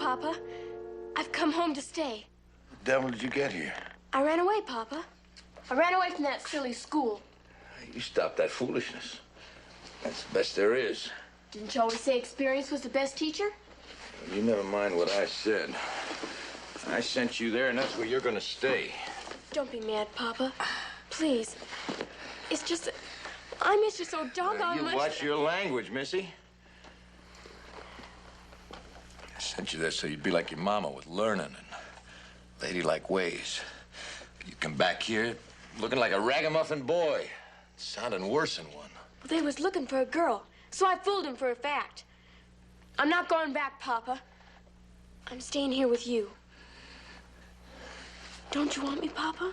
Papa. I've come home to stay. The devil did you get here? I ran away, Papa. I ran away from that silly school. You stop that foolishness. That's the best there is. Didn't you always say experience was the best teacher? You never mind what I said. I sent you there, and that's where you're gonna stay. Don't be mad, Papa. Please. It's just that I miss you so doggone much. You watch your language, Missy. I sent you there so you'd be like your mama with learning and ladylike ways. You come back here looking like a ragamuffin boy, sounding worse than one. Well, they was looking for a girl, so I fooled him for a fact. I'm not going back, Papa. I'm staying here with you. Don't you want me, Papa?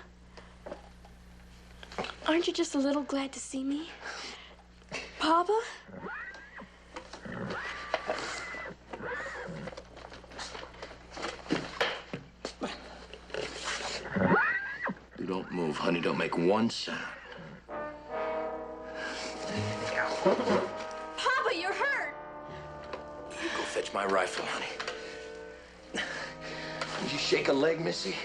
Aren't you just a little glad to see me? Papa? You don't move, honey. Don't make one sound. Papa, you're hurt! You go fetch my rifle, honey. Did you shake a leg, Missy?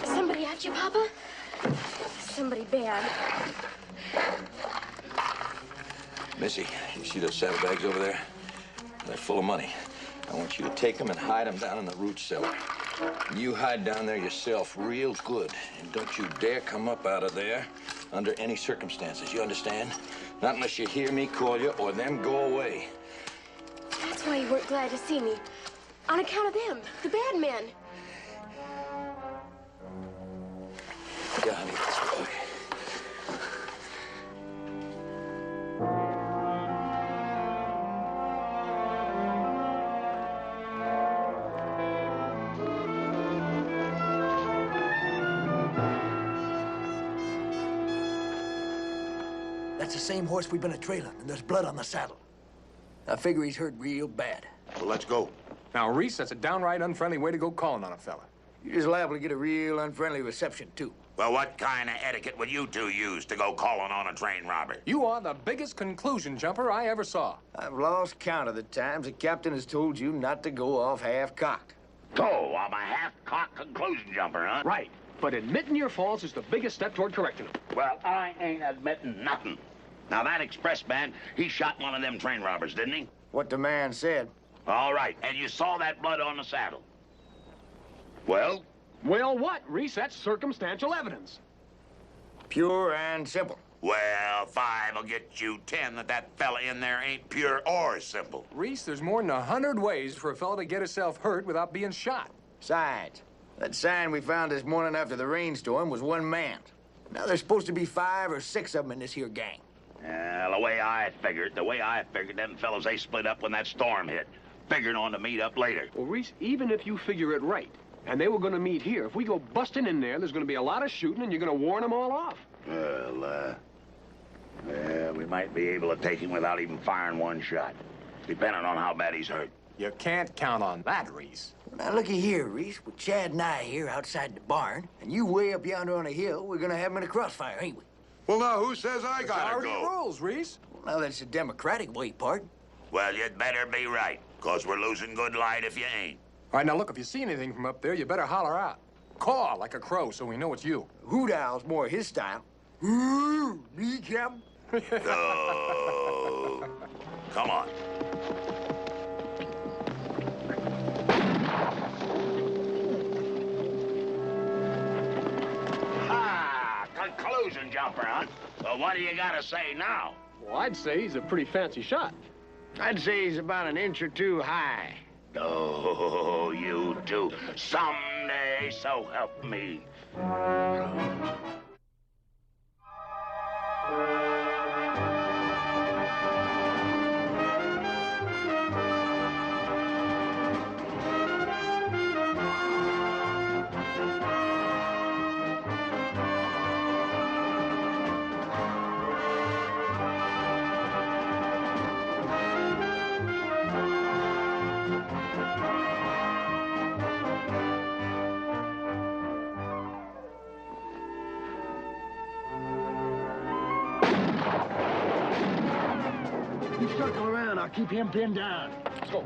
Somebody at you, Papa? Somebody bad. Missy, you see those saddlebags over there? They're full of money. I want you to take them and hide them down in the root cellar. You hide down there yourself real good. And don't you dare come up out of there under any circumstances. You understand? Not unless you hear me call you or them go away. That's why you weren't glad to see me. On account of them, the bad men. Yeah, honey, that's right. That's the same horse we've been a-trailing, and there's blood on the saddle. I figure he's hurt real bad. Well, let's go. Now, Reese, that's a downright unfriendly way to go calling on a fella. You're just liable to get a real unfriendly reception, too. Well, what kind of etiquette would you two use to go calling on a train robber? You are the biggest conclusion jumper I ever saw. I've lost count of the times the captain has told you not to go off half-cocked. So, I'm a half-cocked conclusion jumper, huh? Right. But admitting your faults is the biggest step toward correcting them. Well, I ain't admitting nothing. Now, that express man, he shot one of them train robbers, didn't he? What the man said. All right, and you saw that blood on the saddle. Well? Well, what, Reese? That's circumstantial evidence. Pure and simple. Well, 5 will get you 10 that fella in there ain't pure or simple. Reese, there's more than 100 ways for a fella to get himself hurt without being shot. Besides, that sign we found this morning after the rainstorm was one man. Now there's supposed to be 5 or 6 of them in this here gang. Well, the way I figured, them fellas, they split up when that storm hit. Figured on to meet up later. Well, Reese, even if you figure it right, and they were going to meet here, if we go busting in there's going to be a lot of shooting, and you're going to warn them all off. Well, we might be able to take him without even firing one shot, depending on how bad he's hurt. You can't count on that, Reese. Now, looky here, Reese. With Chad and I here outside the barn, and you way up yonder on a hill, we're gonna have him in a crossfire, ain't we? Well, now, who says I It's gotta already go? rules, Reese. Well, now, that's the democratic way, pard. Well, you'd better be right, 'cause we're losing good light if you ain't. All right, now, look, if you see anything from up there, you better holler out. Caw like a crow so we know it's you. Hoot owl's more his style. Ooh, me, Captain. Oh, come on. Conclusion jumper, huh? Well, what do you gotta say now? Well, I'd say he's a pretty fancy shot. I'd say he's about an inch or two high. Oh, you two. Someday, so help me. You circle around. I'll keep him pinned down. Let's go.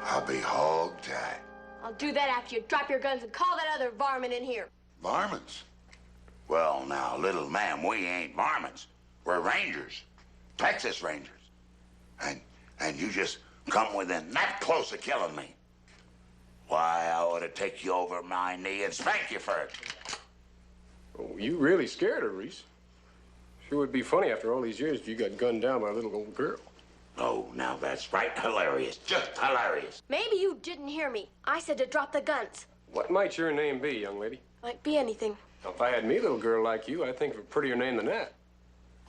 I'll be hog-tied. I'll do that after you drop your guns and call that other varmint in here. Varmints? Well, now, little ma'am, we ain't varmints. We're rangers. Texas Rangers. And you just come within that close of killing me. Why, I ought to take you over my knee and spank you for it. Oh, you really scared her, Reese. Sure would be funny after all these years if you got gunned down by a little old girl. Oh, now that's right hilarious. Just hilarious. Maybe you didn't hear me. I said to drop the guns. What might your name be, young lady? Might be anything. Now, if I had me a little girl like you, I'd think of a prettier name than that.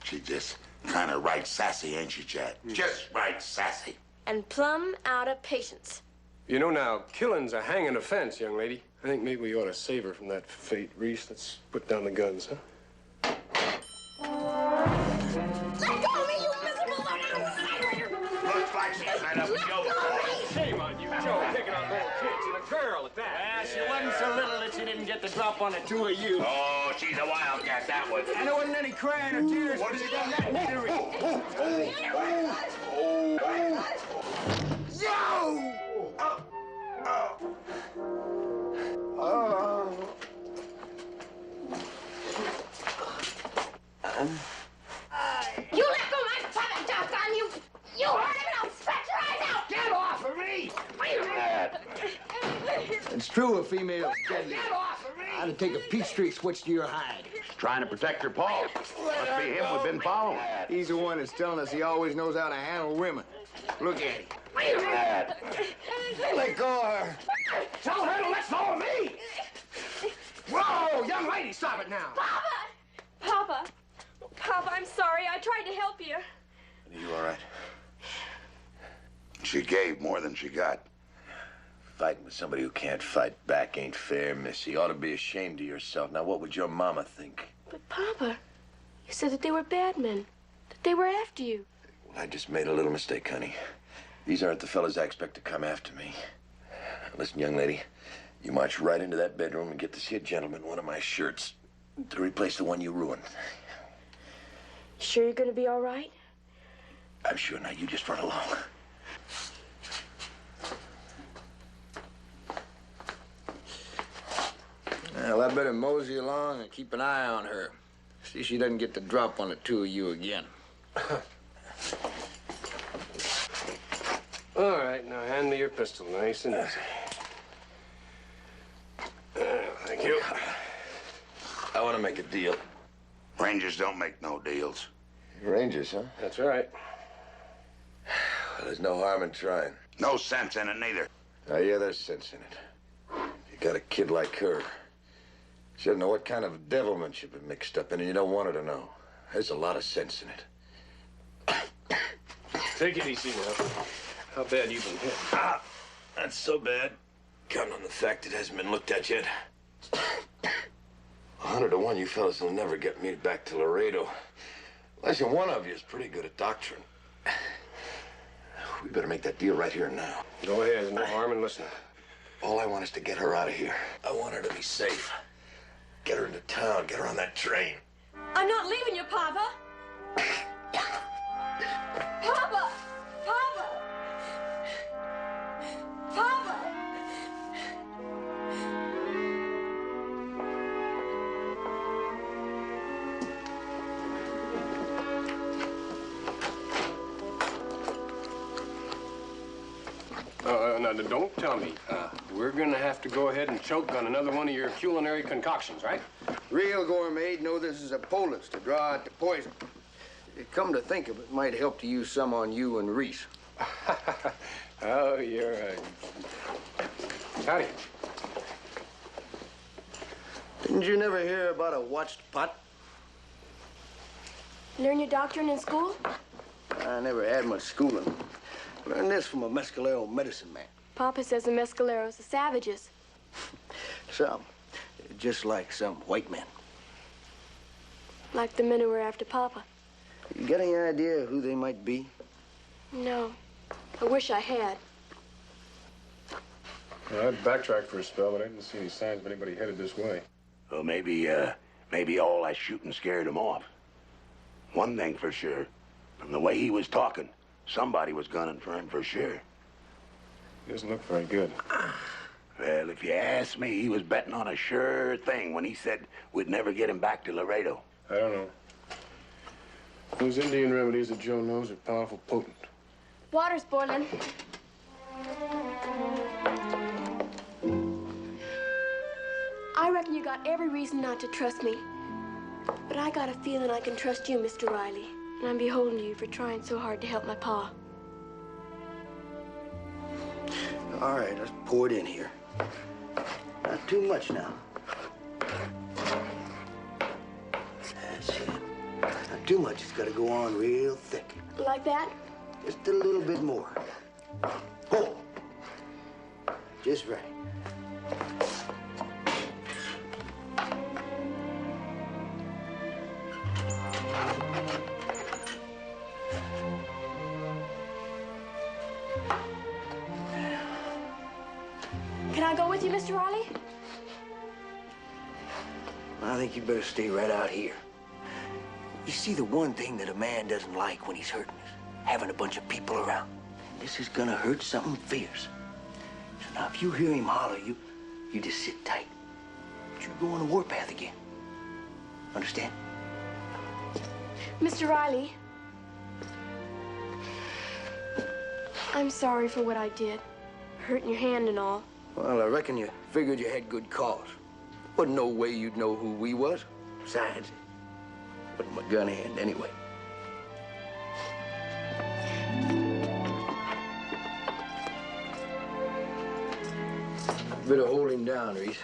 She just kind of right sassy, ain't she, Chad? Just right sassy. And plumb out of patience. You know now, killing's a hanging offense, young lady. I think maybe we ought to save her from that fate, Reese. Let's put down the guns, huh? Let go of me, you miserable low-down. Looks like she's had a joke. Shame on you, Joe, taking on little kids and a girl at that. She wasn't so little that she didn't get the drop on the two of you. Oh, she's a wildcat, that one. And there wasn't any crying or tears when you done that, neither. Yo! You let go of my fucking doggone you! You heard him and I'll scratch your eyes out! Get off of me! It's true, a female's deadly. Get off of me! I'd have taken a Peachtree switch to your hide. Trying to protect her paw. Must be him we've been following. He's the one that's telling us he always knows how to handle women. Look at him. Let go of her. Tell her to let follow me! Whoa, young lady, stop it now! Papa! Papa, I'm sorry. I tried to help you. Are you all right? She gave more than she got. Fighting with somebody who can't fight back ain't fair, Missy. You ought to be ashamed of yourself. Now, what would your mama think? But, Papa, you said that they were bad men. That they were after you. Well, I just made a little mistake, honey. These aren't the fellas I expect to come after me. Listen, young lady, you march right into that bedroom and get this here gentleman one of my shirts to replace the one you ruined. Sure you're gonna be all right? I'm sure. Now, you just run along. Well, I better mosey along and keep an eye on her. See she doesn't get the drop on the two of you again. All right, now hand me your pistol, nice and easy. Thank you. I want to make a deal. Rangers don't make no deals. Rangers, huh? That's right. Well, there's no harm in trying. No sense in it, neither. Oh, yeah, there's sense in it. You got a kid like her. She doesn't know what kind of devilment you've been mixed up in, and you don't want her to know. There's a lot of sense in it. Take it easy now. How bad you been hit? Ah, not so bad. Counting on the fact it hasn't been looked at yet. 100 to 1, you fellas will never get me back to Laredo. Unless one of you is pretty good at doctrine. We better make that deal right here and now. Go ahead, there's no harm in listening. All I want is to get her out of here. I want her to be safe. Get her into town, get her on that train. I'm not leaving you, Papa. Papa! Papa! Papa! Now, don't tell me. We're gonna have to go ahead and choke on another one of your culinary concoctions, right? Real gourmet know this is a poultice to draw out the poison. Come to think of it, might help to use some on you and Reese. Oh, you're a Howdy. Didn't you never hear about a watched pot? Learn your doctrine in school? I never had much schooling. Learned this from a mescalero medicine man. Papa says the mescaleros are savages. Some, just like some white men. Like the men who were after Papa. You got any idea who they might be? No. I wish I had. Well, I backtracked for a spell, but I didn't see any signs of anybody headed this way. Well, maybe all that shooting scared him off. One thing for sure, from the way he was talking, somebody was gunning for him for sure. He doesn't look very good. Well, if you ask me, he was betting on a sure thing when he said we'd never get him back to Laredo. I don't know. Those Indian remedies that Joe knows are powerful potent. Water's boiling. I reckon you got every reason not to trust me. But I got a feeling I can trust you, Mr. Riley. And I'm beholden to you for trying so hard to help my pa. All right, let's pour it in here. Not too much now. That's it. Not too much. It's got to go on real thick. Like that? Just a little bit more. Oh! Just right. Can I go with you, Mr. Riley? I think you better stay right out here. You see, the one thing that a man doesn't like when he's hurting is having a bunch of people around. This is gonna hurt something fierce. So now if you hear him holler, you just sit tight. Don't you go on the warpath again. Understand? Mr. Riley, I'm sorry for what I did. Hurting your hand and all. Well, I reckon you figured you had good cause. Wasn't no way you'd know who we was. Besides, it wasn't my gun hand anyway. Better hold him down, Reese.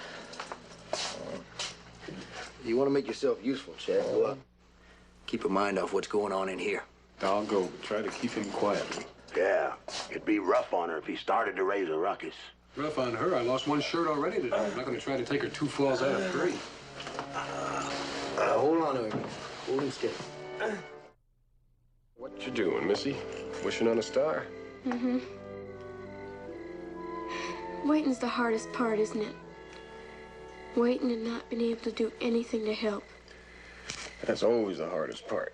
You want to make yourself useful, Chad, go up. Keep your mind off what's going on in here. I'll go. Try to keep him quiet. Yeah, it'd be rough on her if he started to raise a ruckus. Rough on her. I lost one shirt already today. I'm not going to try to take her 2 falls out of 3. Hold on to him. Hold him steady. What you doing, Missy? Wishing on a star? Mm-hmm. Waiting's the hardest part, isn't it? Waiting and not being able to do anything to help. That's always the hardest part.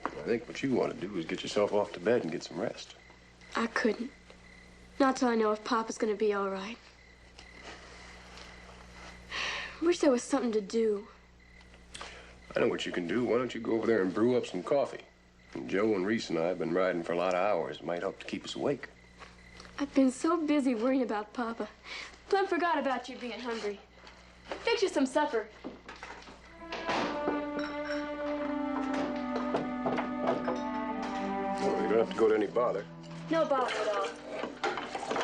I think what you want to do is get yourself off to bed and get some rest. I couldn't. Not till I know if Papa's gonna be all right. Wish there was something to do. I know what you can do. Why don't you go over there and brew up some coffee? And Joe and Reese and I have been riding for a lot of hours. It might help to keep us awake. I've been so busy worrying about Papa. Plumb forgot about you being hungry. Fix you some supper. Well, you don't have to go to any bother. No bother at all.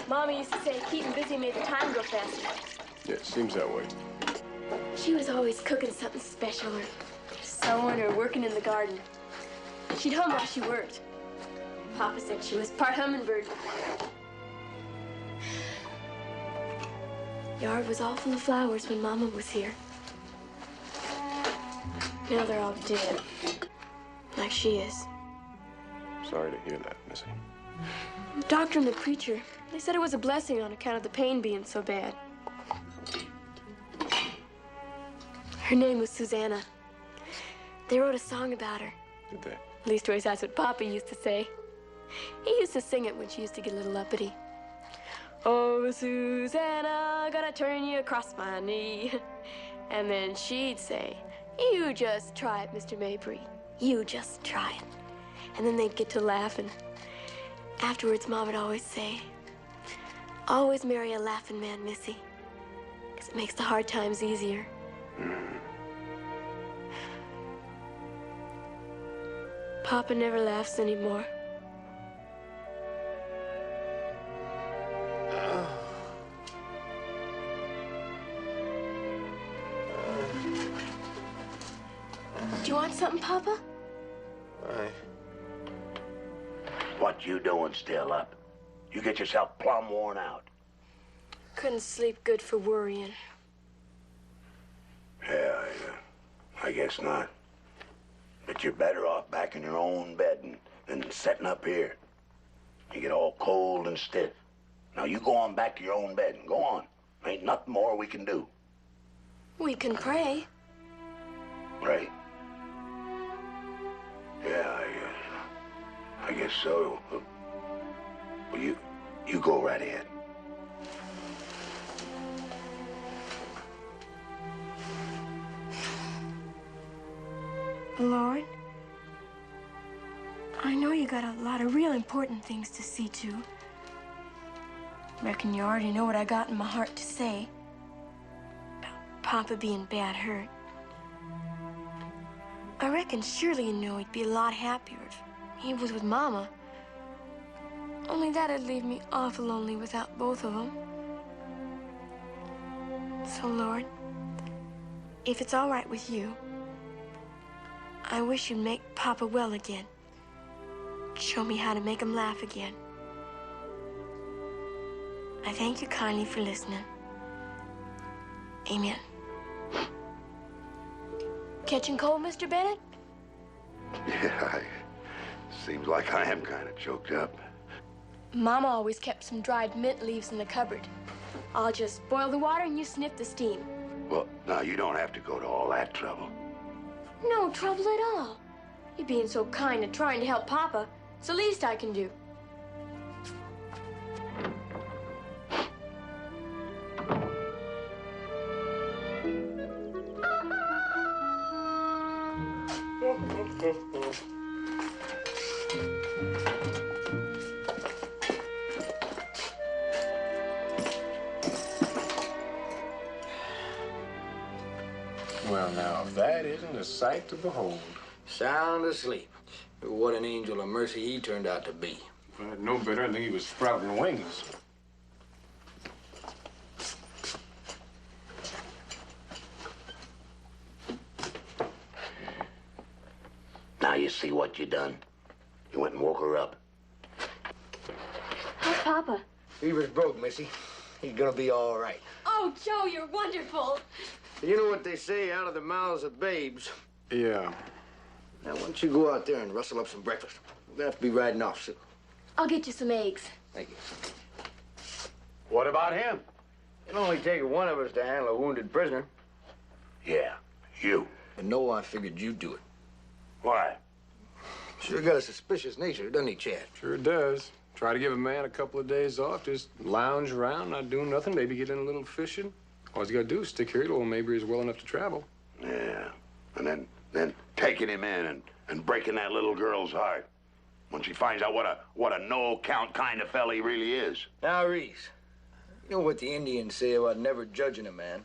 Mommy used to say keeping busy made the time go faster. Yeah, it seems that way. She was always cooking something special or sewing or working in the garden. She'd hum while she worked. Papa said she was part hummingbird. Yard was all full of flowers when Mama was here. Now they're all dead. Like she is. Sorry to hear that, Missy. The doctor and the preacher, they said it was a blessing on account of the pain being so bad. Her name was Susanna. They wrote a song about her. Did they? Leastways, that's what Papa used to say. He used to sing it when she used to get a little uppity. Oh, Susanna, gonna turn you across my knee. And then she'd say, you just try it, Mr. Mabry. You just try it. And then they'd get to laughing. Afterwards, Mom would always say, always marry a laughing man, Missy, because it makes the hard times easier. Papa never laughs anymore. Papa? Aye. What you doing still up? You get yourself plumb worn out. Couldn't sleep good for worrying. Yeah, I guess not. But you're better off back in your own bed than sitting up here. You get all cold and stiff. Now you go on back to your own bed and go on. Ain't nothing more we can do. We can pray. Right? Yeah, I guess so. Well, you go right ahead. Lord, I know you got a lot of real important things to see to. Reckon you already know what I got in my heart to say. About Papa being bad hurt. I reckon surely you know he'd be a lot happier if he was with Mama. Only that'd leave me awful lonely without both of them. So, Lord, if it's all right with you, I wish you'd make Papa well again. Show me how to make him laugh again. I thank you kindly for listening. Amen. Catching cold, Mr. Bennett? Yeah, seems like I am kind of choked up. Mama always kept some dried mint leaves in the cupboard. I'll just boil the water and you sniff the steam. Well, now you don't have to go to all that trouble. No trouble at all. You being so kind and trying to help Papa, it's the least I can do. Well, now, if that isn't a sight to behold. Sound asleep. What an angel of mercy he turned out to be. If I had no better, I think he was sprouting wings. Now you see what you done. You went and woke her up. How's Papa? He was broke, Missy. He's gonna be all right. Oh, Joe, you're wonderful. You know what they say, out of the mouths of babes. Yeah. Now, why don't you go out there and rustle up some breakfast? We'll have to be riding off soon. I'll get you some eggs. Thank you. What about him? It'll only take one of us to handle a wounded prisoner. Yeah, you. And no, I figured you'd do it. Why? Sure got a suspicious nature, doesn't he, Chad? Sure does. Try to give a man a couple of days off, just lounge around, not doing nothing, maybe get in a little fishing. All he's got to do is stick here till Mabry's well enough to travel. Yeah, and then taking him in and breaking that little girl's heart when she finds out what a no-account kind of fella he really is. Now, Reese, you know what the Indians say about never judging a man?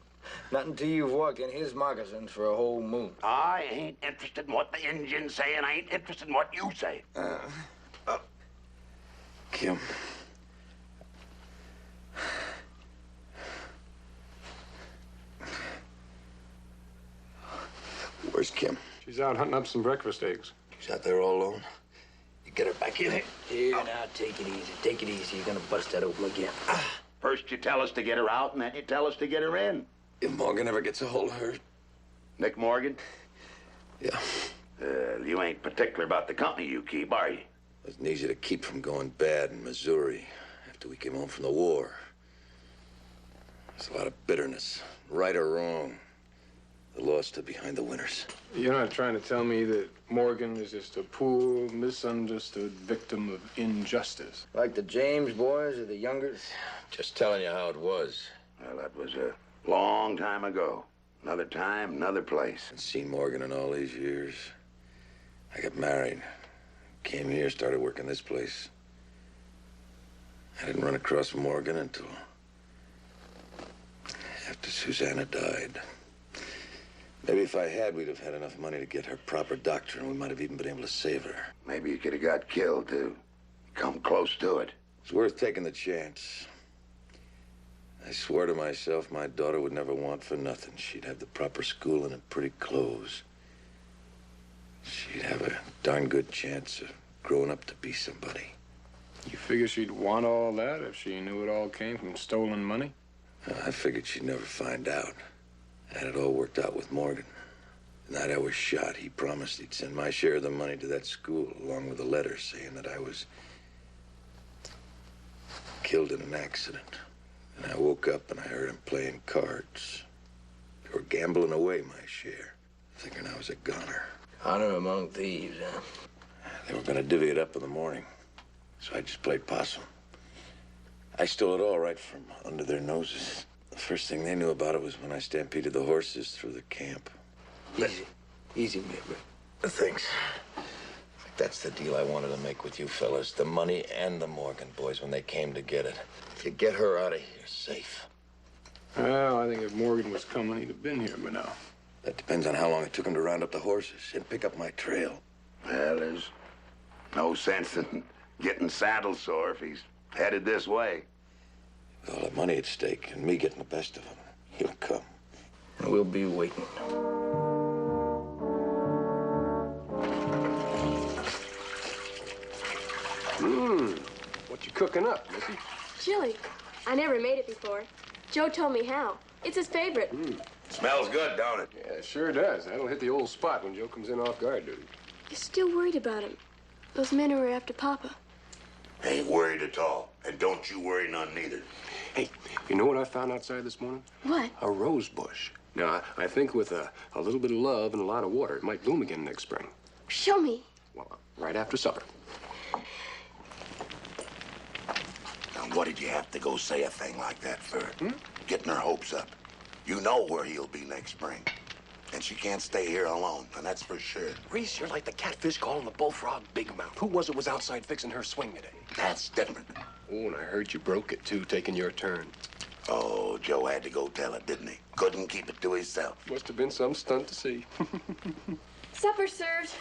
Not until you've walked in his moccasins for a whole moon. I ain't interested in what the Indians say, and I ain't interested in what you say. Kim. Where's Kim? She's out hunting up some breakfast eggs. She's out there all alone. You get her back in here. Here, now, take it easy. Take it easy. You're gonna bust that open again. First you tell us to get her out, and then you tell us to get her in. If Morgan ever gets a hold of her. Nick Morgan? Yeah. You ain't particular about the company you keep, are you? Wasn't easy to keep from going bad in Missouri after we came home from the war. There's a lot of bitterness, right or wrong. The law stood behind the winners. You're not trying to tell me that Morgan is just a poor, misunderstood victim of injustice? Like the James boys or the Youngers? Just telling you how it was. Well, that was a long time ago. Another time, another place. I've seen Morgan in all these years. I got married. Came here, started working this place. I didn't run across Morgan until after Susanna died. Maybe if I had, we'd have had enough money to get her proper doctor, and we might have even been able to save her. Maybe you could have got killed, too. Come close to it. It's worth taking the chance. I swore to myself my daughter would never want for nothing. She'd have the proper schooling and pretty clothes. she'd have a darn good chance of growing up to be somebody. You figure she'd want all that if she knew it all came from stolen money? I figured she'd never find out. And it all worked out with Morgan. The night I was shot, he promised he'd send my share of the money to that school, along with a letter saying that I was killed in an accident. And I woke up and I heard him playing cards. They were gambling away my share, thinking I was a goner. Honor among thieves, huh? They were gonna divvy it up in the morning, so I just played possum. I stole it all right from under their noses. The first thing they knew about it was when I stampeded the horses through the camp. Easy. Easy, man. Thanks. That's the deal I wanted to make with you fellas. The money and the Morgan boys when they came to get it. If you get her out of here, safe. Well, I think if Morgan was coming, he'd have been here by now. That depends on how long it took him to round up the horses and pick up my trail. Well, there's no sense in getting saddle sore if he's headed this way. With all that money at stake and me getting the best of him, he'll come. We'll be waiting. What you cooking up, Missy? Chili. I never made it before. Joe told me how. It's his favorite. Smells good, don't it? Yeah, it sure does. That'll hit the old spot when Joe comes in off guard duty. You're still worried about him. Those men who were after Papa. Ain't worried at all. And don't you worry none neither. Hey, you know what I found outside this morning? What? A rose bush. Now, I think with a little bit of love and a lot of water, it might bloom again next spring. Show me. Well, right after supper. Now, what did you have to go say a thing like that for? Getting her hopes up. You know where he'll be next spring. And she can't stay here alone, and that's for sure. Reese, you're like the catfish calling the bullfrog big mouth. Who was outside fixing her swing today? That's different. Oh, and I heard you broke it, too, taking your turn. Oh, Joe had to go tell it, didn't he? Couldn't keep it to himself. Must have been some stunt to see. Supper served.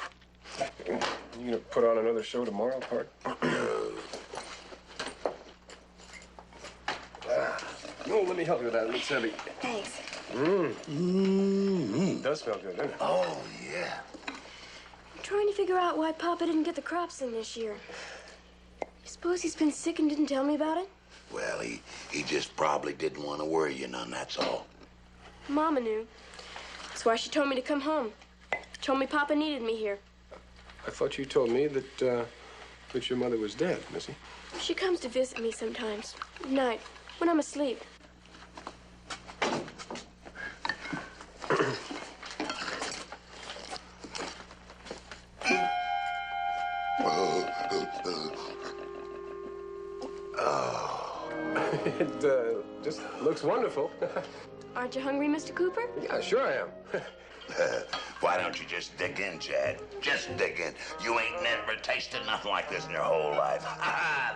You gonna put on another show tomorrow, Park? No, let me help you with that. It's heavy. Thanks. It does smell good, doesn't it? Oh, yeah. I'm trying to figure out why Papa didn't get the crops in this year. You suppose he's been sick and didn't tell me about it? Well, he just probably didn't want to worry you none, that's all. Mama knew. That's why she told me to come home. Told me Papa needed me here. I thought you told me that your mother was dead, Missy. She comes to visit me sometimes. At night, when I'm asleep. It just looks wonderful. Aren't you hungry, Mr. Cooper? Yeah, sure I am. Why don't you just dig in, Chad? Just dig in. You ain't never tasted nothing like this in your whole life.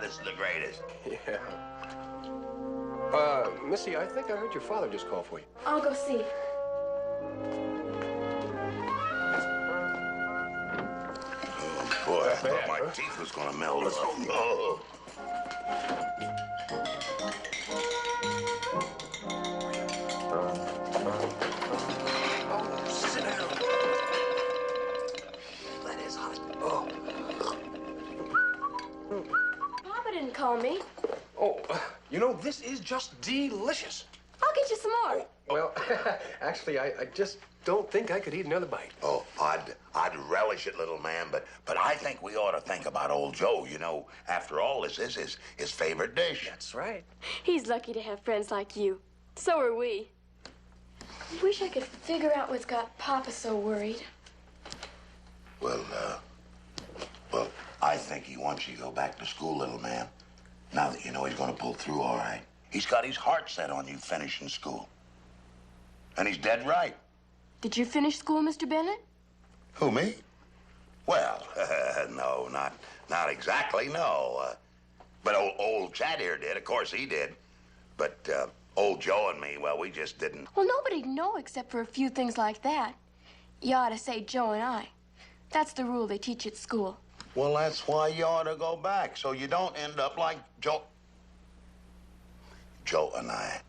This is the greatest. Yeah. Missy, I think I heard your father just call for you. I'll go see. Oh, boy, I thought my teeth was gonna melt. Oh. Sit down. That is hot. Oh. Papa didn't call me. Oh, you know, this is just delicious. I'll get you some more. Well, actually, I just don't think I could eat another bite. Oh, I'd relish it, little man, but I think we ought to think about old Joe. You know, after all, this is his favorite dish. That's right. He's lucky to have friends like you. So are we. I wish I could figure out what's got Papa so worried. Well, I think he wants you to go back to school, little man. Now that you know he's going to pull through all right. He's got his heart set on you finishing school. And he's dead right. Did you finish school, Mr. Bennett? Who, me? Well, no, not exactly, no. But old Chad here did. Of course he did. But old Joe and me, well, we just didn't. Well, nobody'd know except for a few things like that. You ought to say Joe and I. That's the rule they teach at school. Well, that's why you ought to go back, so you don't end up like Joe. Joe and I.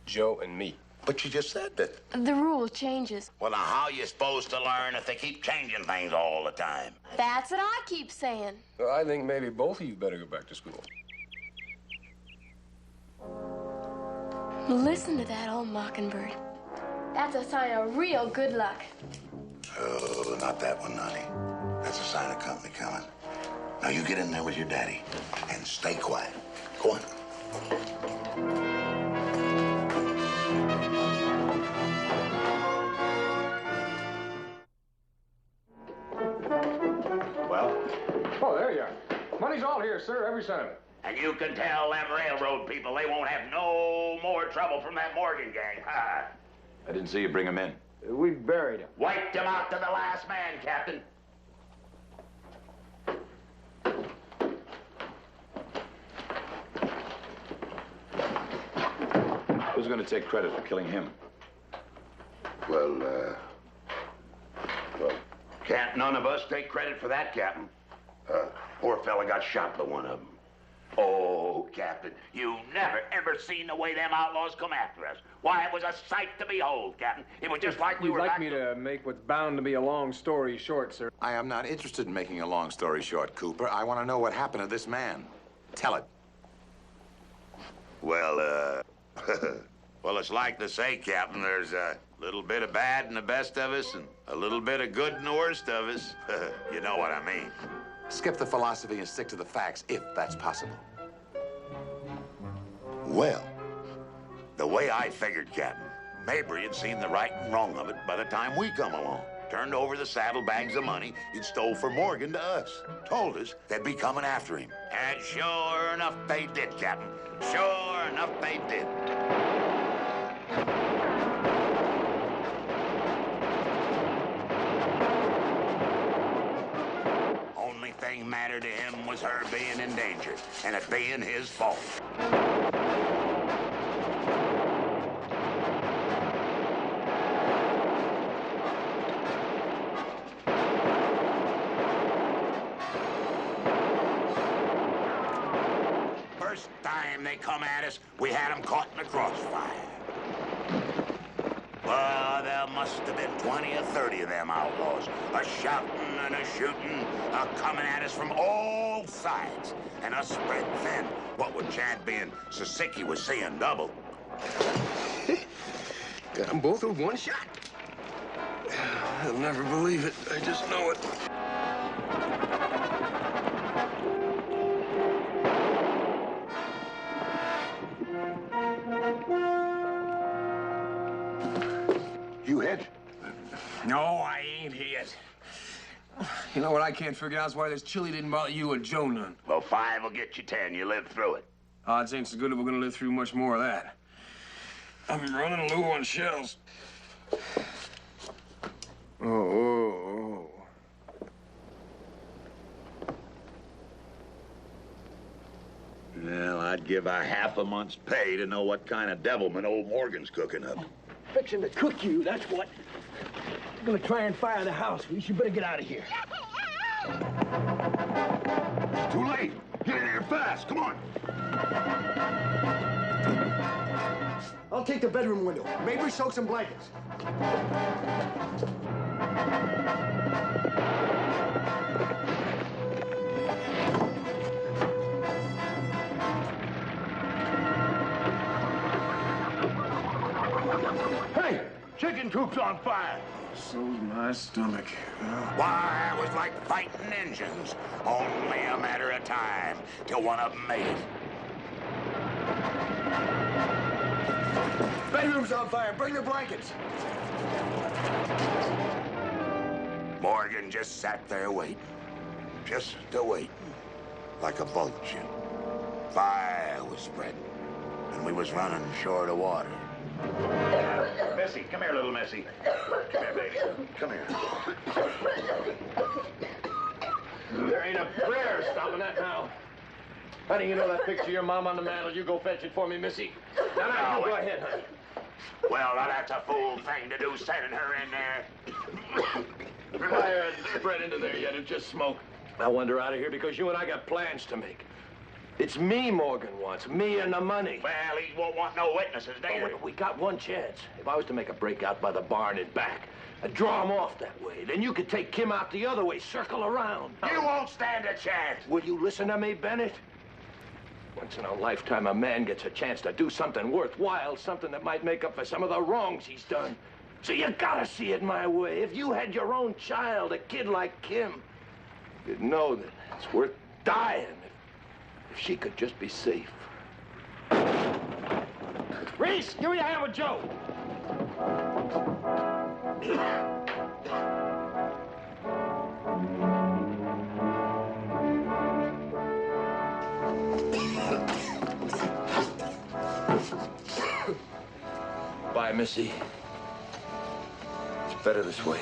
Joe and me. But you just said that. The rule changes. Well, now, how are you supposed to learn if they keep changing things all the time? That's what I keep saying. Well, I think maybe both of you better go back to school. Listen to that old mockingbird. That's a sign of real good luck. Oh, not that one, honey. That's a sign of company coming. Now, you get in there with your daddy and stay quiet. Go on. Well? Oh, there you are. Money's all here, sir, every cent of it. And you can tell them railroad people they won't have no more trouble from that Morgan gang. Ha! I didn't see you bring him in. We buried him. Wiped them out to the last man, Captain. Who's going to take credit for killing him? Well, can't none of us take credit for that, Captain. Poor fella got shot by one of them. Oh, Captain, you never, ever seen the way them outlaws come after us. Why, it was a sight to behold, Captain. It was just like we You'd were like back me to make what's bound to be a long story short, sir. I am not interested in making a long story short, Cooper. I want to know what happened to this man. Tell it. Well, well, it's like to say, Captain, there's a little bit of bad in the best of us and a little bit of good in the worst of us. You know what I mean. Skip the philosophy and stick to the facts, if that's possible. Well, the way I figured, Captain, Mabry had seen the right and wrong of it by the time we come along. Turned over the saddlebags of money he'd stole from Morgan to us. Told us they'd be coming after him. And sure enough, they did, Captain. Sure enough, they did. Only thing mattered to him was her being in danger, and it being his fault. First time they come at us, we had them caught in the crossfire. Well, there must have been 20 or 30 of them outlaws, a-shouting and a-shooting, coming at us from all sides. And us spread thin, what with Chad being so sick he was seeing double. Got them both with one shot. I'll never believe it. I just know it. You hit? No, I ain't hit. You know what I can't figure out is why this chili didn't bother you or Joe none. Well, 5 will get you 10. You live through it. Odds ain't so good if we're gonna live through much more of that. I'm running low on shells. Oh. Well, I'd give a half a month's pay to know what kind of devilment old Morgan's cooking up. Fixing to cook you, that's what. I'm gonna try and fire the house. You better get out of here. It's too late. Get in here fast. Come on. I'll take the bedroom window. Maybe soak some blankets. Hey, chicken coop's on fire. So's my stomach. Why, it was like fighting engines. Only a matter of time till one of them made it. Bedroom's on fire. Bring the blankets. Morgan just sat there waiting. Just waiting. Like a vulture. Fire was spreading. And we was running short of water. Missy, come here, little Missy. Come here, baby. Come here. There ain't a prayer stopping that now. Honey, you know that picture of your mom on the mantel? You go fetch it for me, Missy. Now, you go ahead, honey. Well, now that's a fool thing to do, sending her in there. Fire hasn't spread into there yet. It's just smoke. I wander out of here because you and I got plans to make. It's me Morgan wants, me and the money. Well, he won't want no witnesses, neither. We got one chance. If I was to make a break out by the barn and back, I'd draw him off that way. Then you could take Kim out the other way, circle around. You won't stand a chance. Will you listen to me, Bennett? Once in a lifetime, a man gets a chance to do something worthwhile, something that might make up for some of the wrongs he's done. So you gotta see it my way. If you had your own child, a kid like Kim, you'd know that it's worth dying if she could just be safe. Reese, give me a hand with Joe. Bye, Missy. It's better this way.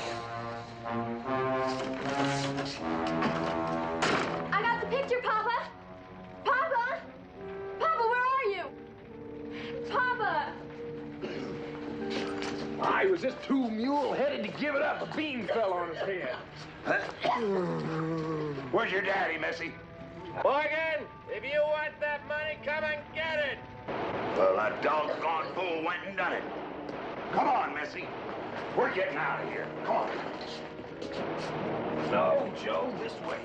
I got the picture, Papa. Papa! Papa, where are you? Papa! I was just too mule-headed to give it up. A beam fell on his head. Where's your daddy, Missy? Morgan, if you want that money, come and get it. Well, that doggone fool went and done it. Come on, Missy. We're getting out of here. Come on. No, Joe, this way.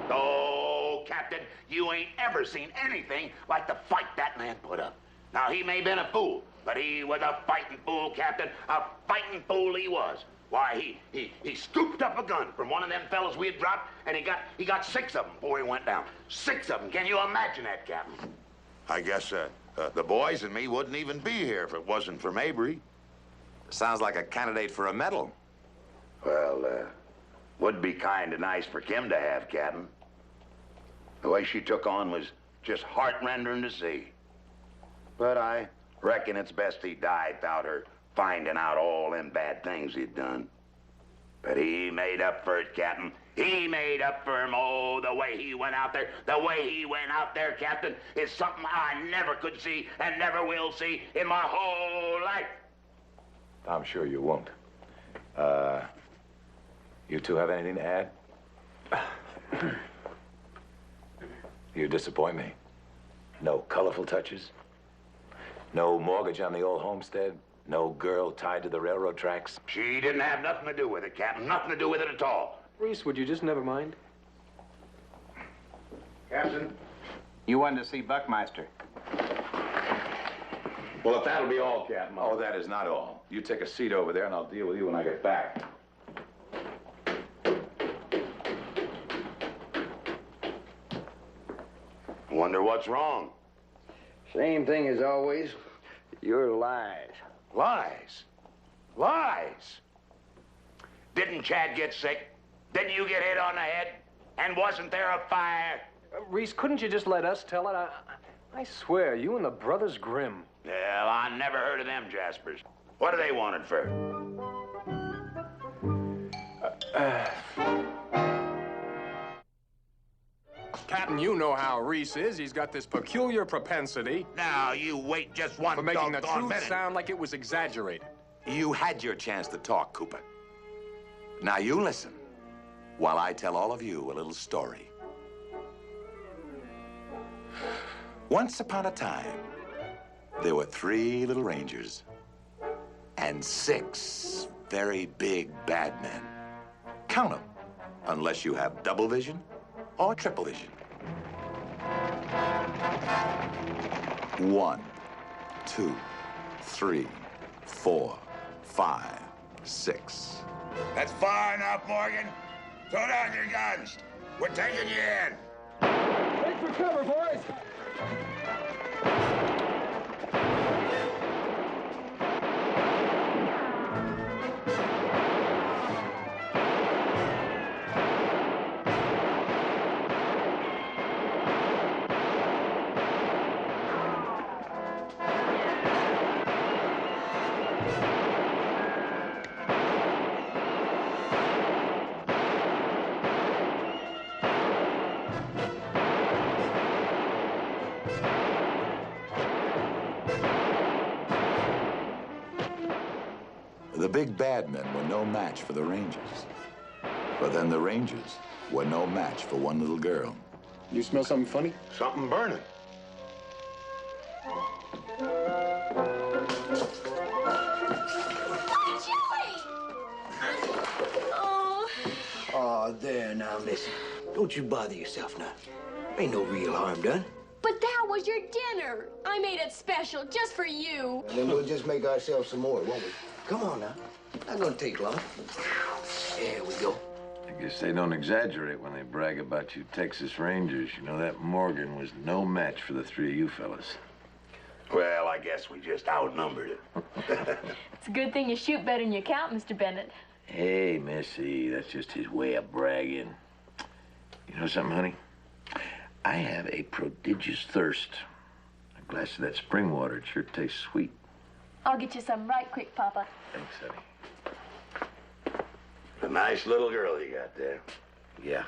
Oh, Captain, you ain't ever seen anything like the fight that man put up. Now, he may have been a fool, but he was a fighting fool, Captain. A fighting fool he was. Why, he scooped up a gun from one of them fellas we had dropped, and he got 6 of them before he went down. 6 of them. Can you imagine that, Captain? I guess the boys and me wouldn't even be here if it wasn't for Mabry. Sounds like a candidate for a medal. Well, would be kind of nice for Kim to have, Captain. The way she took on was just heart-rending to see. But I reckon it's best he died without her finding out all them bad things he'd done. But he made up for it, Captain. He made up for him. Oh, the way he went out there, Captain, is something I never could see and never will see in my whole life. I'm sure you won't. You two have anything to add? You disappoint me. No colorful touches? No mortgage on the old homestead? No girl tied to the railroad tracks? She didn't have nothing to do with it, Captain. Nothing to do with it at all. Reese, would you just never mind? Captain? You wanted to see Buckmeister. Well, if that'll be all, Captain. Oh, that is not all. You take a seat over there, and I'll deal with you when I get back. Wonder what's wrong. Same thing as always. Your lies. Lies. Lies. Didn't Chad get sick? Didn't you get hit on the head? And wasn't there a fire? Reese, couldn't you just let us tell it? I swear, you and the Brothers Grimm. Well, I never heard of them Jaspers. What do they want it for? Captain, you know how Reese is. He's got this peculiar propensity Now, you wait just one for making the doggone truth minute. sound like it was exaggerated. You had your chance to talk, Cooper. Now you listen while I tell all of you a little story. Once upon a time, there were 3 little rangers and 6 very big bad men. Count them, unless you have double vision or triple vision. 1, 2, 3, 4, 5, 6. That's far enough, Morgan. Throw down your guns. We're taking you in. Wait for cover, boys! The big bad men were no match for the Rangers. But then the Rangers were no match for one little girl. You smell something funny? Something burning. Oh, there now, Missy. Don't you bother yourself now. Ain't no real harm done. But that was your dinner. I made it special just for you. And then we'll just make ourselves some more, won't we? Come on now. Not gonna take long. There we go. I guess they don't exaggerate when they brag about you Texas Rangers. You know, that Morgan was no match for the three of you fellas. Well, I guess we just outnumbered it. It's a good thing you shoot better than you count, Mr. Bennett. Hey, Missy, that's just his way of bragging. You know something, honey? I have a prodigious thirst. A glass of that spring water, it sure tastes sweet. I'll get you some right quick, Papa. Thanks, honey. A nice little girl you got there. Yeah.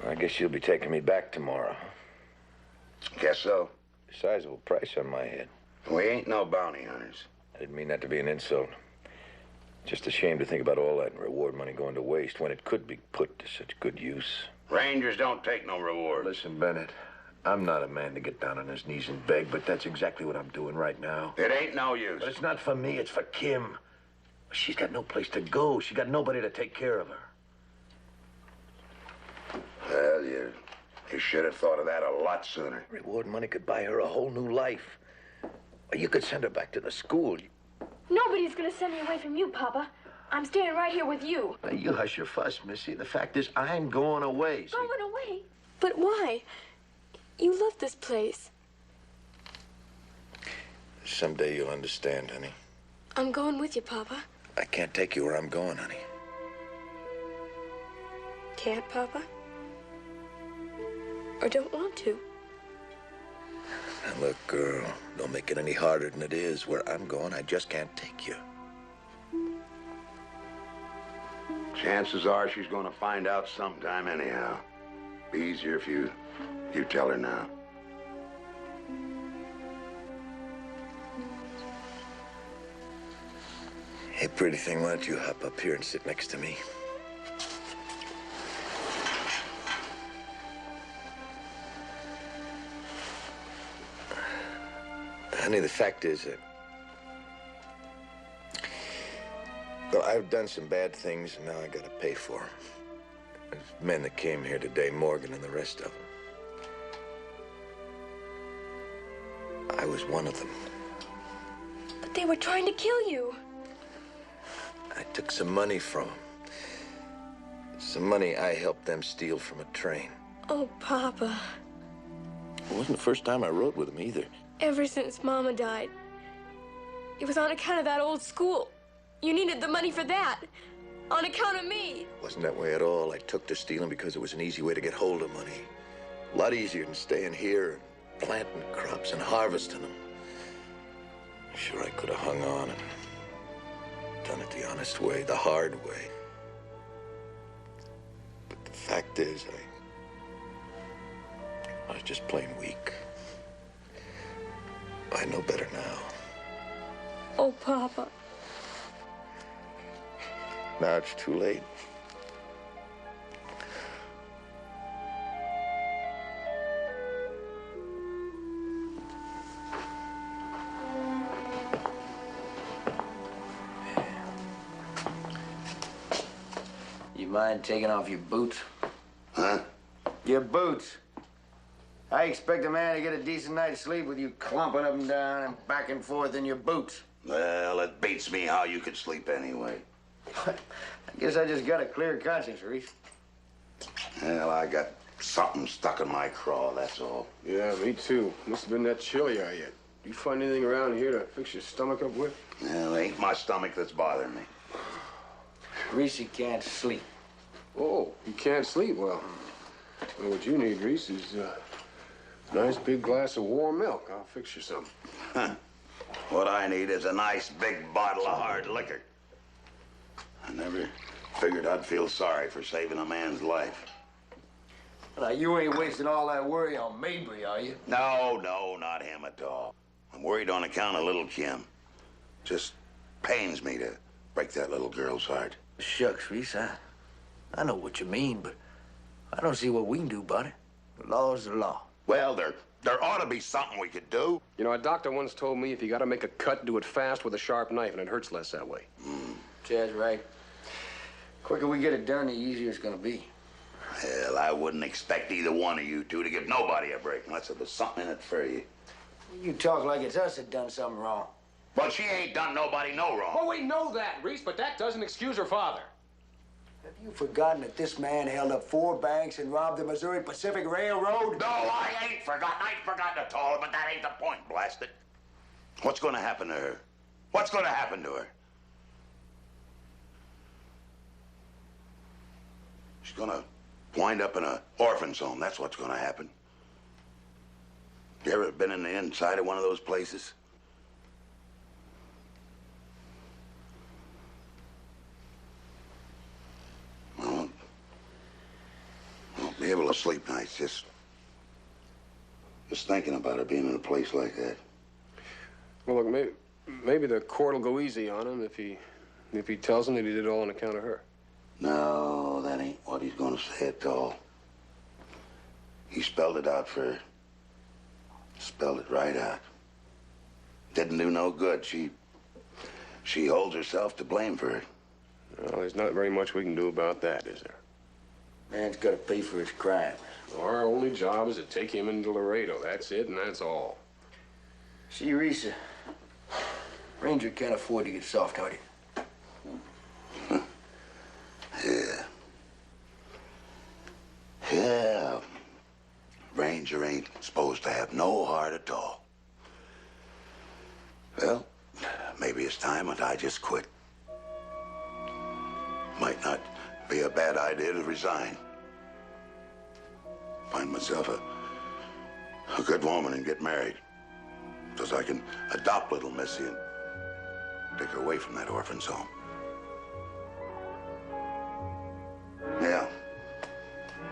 I guess you'll be taking me back tomorrow. Guess so. A sizable price on my head. We ain't no bounty hunters. I didn't mean that to be an insult. Just a shame to think about all that reward money going to waste when it could be put to such good use. Rangers don't take no reward. Listen, Bennett, I'm not a man to get down on his knees and beg, but that's exactly what I'm doing right now. It ain't no use. But it's not for me, it's for Kim. She's got no place to go. She got nobody to take care of her. Well, you should have thought of that a lot sooner. Reward money could buy her a whole new life. Or you could send her back to the school. Nobody's gonna send me away from you, Papa. I'm staying right here with you. Now, you hush your fuss, Missy. The fact is, I'm going away. See? Going away? But why? You love this place. Someday you'll understand, honey. I'm going with you, Papa. I can't take you where I'm going, honey. Can't, Papa? Or don't want to? Now, look, girl, don't make it any harder than it is. Where I'm going, I just can't take you. Chances are she's going to find out sometime anyhow. Be easier if you tell her now. Hey, pretty thing, why don't you hop up here and sit next to me? Honey, the fact is that... Well, I've done some bad things, and now I gotta pay for them. There's men that came here today, Morgan and the rest of them. I was one of them. But they were trying to kill you. I took some money from them. Some money I helped them steal from a train. Oh, Papa. It wasn't the first time I rode with them either. Ever since Mama died. It was on account of that old school. You needed the money for that. On account of me. It wasn't that way at all. I took to stealing because it was an easy way to get hold of money. A lot easier than staying here and planting crops and harvesting them. Sure, I could have hung on and done it the honest way, the hard way. But the fact is, I was just plain weak. I know better now. Oh, Papa. Now it's too late. You mind taking off your boots? Huh? Your boots. I expect a man to get a decent night's sleep with you clumping up and down and back and forth in your boots. Well, it beats me how you could sleep anyway. I guess I just got a clear conscience, Reese. Well, I got something stuck in my craw, that's all. Yeah, me too. Must have been that chili I ate. You find anything around here to fix your stomach up with? Well, it ain't my stomach that's bothering me. Reese can't sleep. Oh, you can't sleep? Well, what you need, Reese, is a nice big glass of warm milk. I'll fix you some. Huh. What I need is a nice big bottle of hard liquor. I never figured I'd feel sorry for saving a man's life. Now, you ain't wasting all that worry on Mabry, are you? No, not him at all. I'm worried on account of little Kim. Just pains me to break that little girl's heart. Shucks, Reese, I know what you mean, but I don't see what we can do about it. The law's the law. Well, there ought to be something we could do. You know, a doctor once told me if you got to make a cut, do it fast with a sharp knife, and it hurts less that way. Chad's right. Quicker we get it done, the easier it's gonna be. Hell, I wouldn't expect either one of you two to give nobody a break unless there was something in it for you. You talk like it's us that done something wrong. But she ain't done nobody no wrong. Well, we know that, Reese, but that doesn't excuse her father. Have you forgotten that this man held up 4 banks and robbed the Missouri Pacific Railroad? No, I ain't forgotten. I ain't forgotten at all, but that ain't the point, blast it. What's gonna happen to her? What's gonna happen to her? She's gonna wind up in an orphan's home. That's what's gonna happen. You ever been in the inside of one of those places? I won't be able to sleep nights just thinking about her being in a place like that. Well, look, maybe the court will go easy on him if he tells him that he did it all on account of her. No, that ain't what he's gonna say at all. He spelled it out for her. Spelled it right out. Didn't do no good. She holds herself to blame for it. Well, there's not very much we can do about that, is there? Man's gotta pay for his crimes. Our only job is to take him into Laredo. That's it, and that's all. See, Reese, Ranger can't afford to get soft-hearted. Yeah. Yeah. Ranger ain't supposed to have no heart at all. Well, maybe it's time that I just quit. Might not be a bad idea to resign. Find myself a good woman and get married. So I can adopt little Missy and take her away from that orphan's home.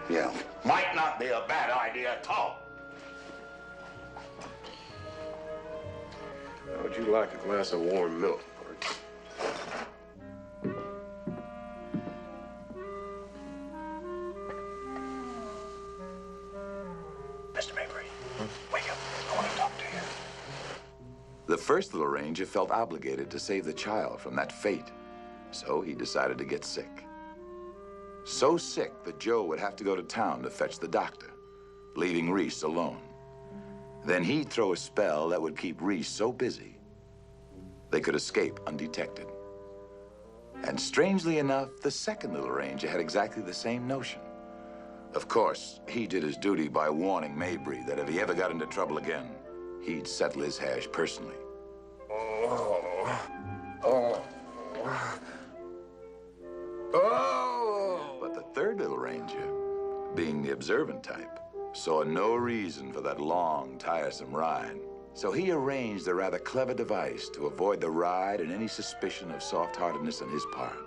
Yeah. Might not be a bad idea at all. How would you like a glass of warm milk, Bert? Mr. Mabry, wake up. I want to talk to you. The first little ranger felt obligated to save the child from that fate, so he decided to get sick. So sick that Joe would have to go to town to fetch the doctor, leaving Reese alone. Then he'd throw a spell that would keep Reese so busy they could escape undetected. And strangely enough, the second little ranger had exactly the same notion. Of course, he did his duty by warning Mabry that if he ever got into trouble again, he'd settle his hash personally. But the third little ranger, being the observant type, saw no reason for that long, tiresome ride. So he arranged a rather clever device to avoid the ride and any suspicion of soft-heartedness on his part.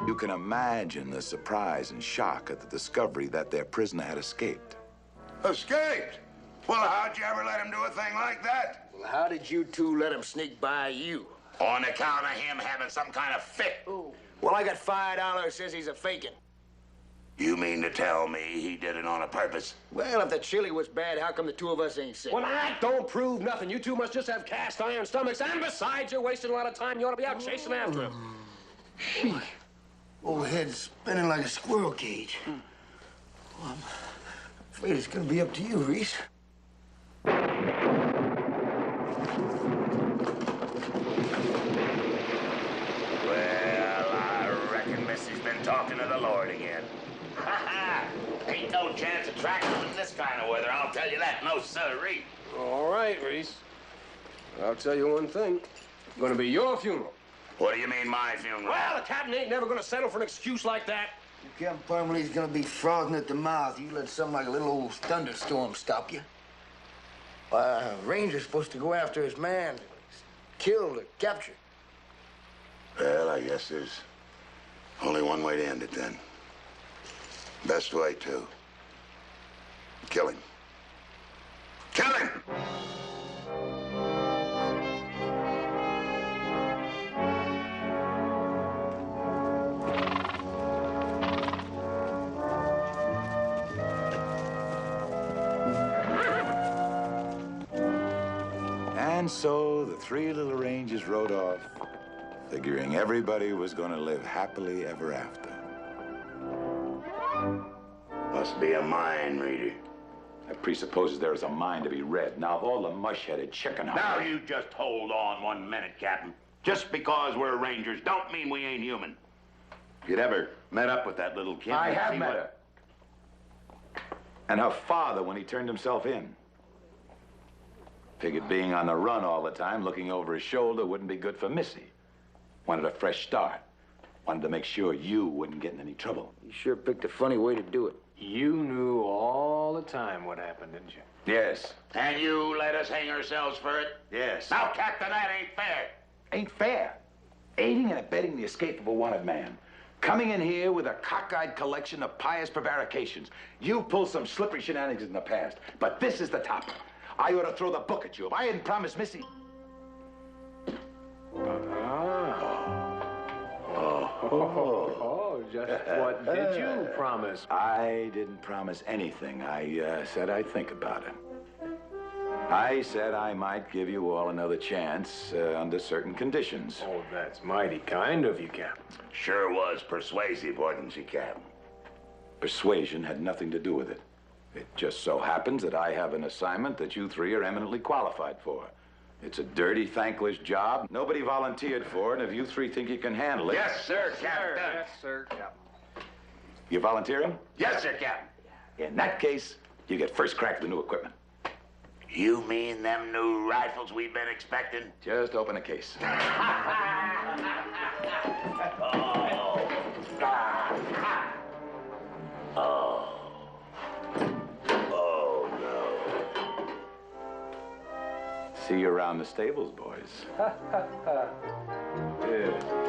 You can imagine the surprise and shock at the discovery that their prisoner had escaped. Escaped? Well, how'd you ever let him do a thing like that? Well, how did you two let him sneak by you? On account of him having some kind of fit. Oh. Well, I got $5 says he's a faking. You mean to tell me he did it on a purpose? Well, if the chili was bad, how come the two of us ain't sick? Well, that don't prove nothing. You two must just have cast iron stomachs, and besides, you're wasting a lot of time. You ought to be out chasing after him. Sheesh. Old head's spinning like a squirrel cage. Well, I'm afraid it's gonna be up to you, Reese. Talking to the Lord again. Ha-ha! Ain't no chance of tracking him in this kind of weather, I'll tell you that. No sirree. All right, Reese. I'll tell you one thing. It's gonna be your funeral. What do you mean, my funeral? Well, the captain ain't never gonna settle for an excuse like that. Captain Parmalee's gonna be frothing at the mouth. You let something like a little old thunderstorm stop you. Ranger's supposed to go after his man, killed or captured. Well, I guess there's only one way to end it, then. Best way, too. Kill him. Kill him! And so the three little Rangers rode off, figuring everybody was going to live happily ever after. Must be a mind reader. That presupposes there is a mind to be read. Now, of all the mush-headed chicken Now, you just hold on 1 minute, Captain. Just because we're Rangers don't mean we ain't human. If you'd ever met up with that little kid... I you'd have see met what- her. And her father when he turned himself in. Figured being on the run all the time, looking over his shoulder, wouldn't be good for Missy. Wanted a fresh start. Wanted to make sure you wouldn't get in any trouble. You sure picked a funny way to do it. You knew all the time what happened, didn't you? Yes. And you let us hang ourselves for it? Yes. Now, Captain, that ain't fair. Ain't fair. Aiding and abetting the escape of a wanted man. Coming in here with a cockeyed collection of pious prevarications. You pulled some slippery shenanigans in the past, but this is the topper. I ought to throw the book at you if I hadn't promised Missy. Just what did you promise? I didn't promise anything. I said I'd think about it. I said I might give you all another chance under certain conditions. Oh, that's mighty kind of you, Captain. Sure was persuasive, wasn't she, Captain? Persuasion had nothing to do with it. It just so happens that I have an assignment that you three are eminently qualified for. It's a dirty, thankless job. Nobody volunteered for it, and if you three think you can handle it... Yes, sir, Captain. Yes, sir, Captain. You volunteering? Yes, sir, Captain. In that case, you get first crack at the new equipment. You mean them new rifles we've been expecting? Just open a case. Oh, no. See you around the stables, boys. Yeah.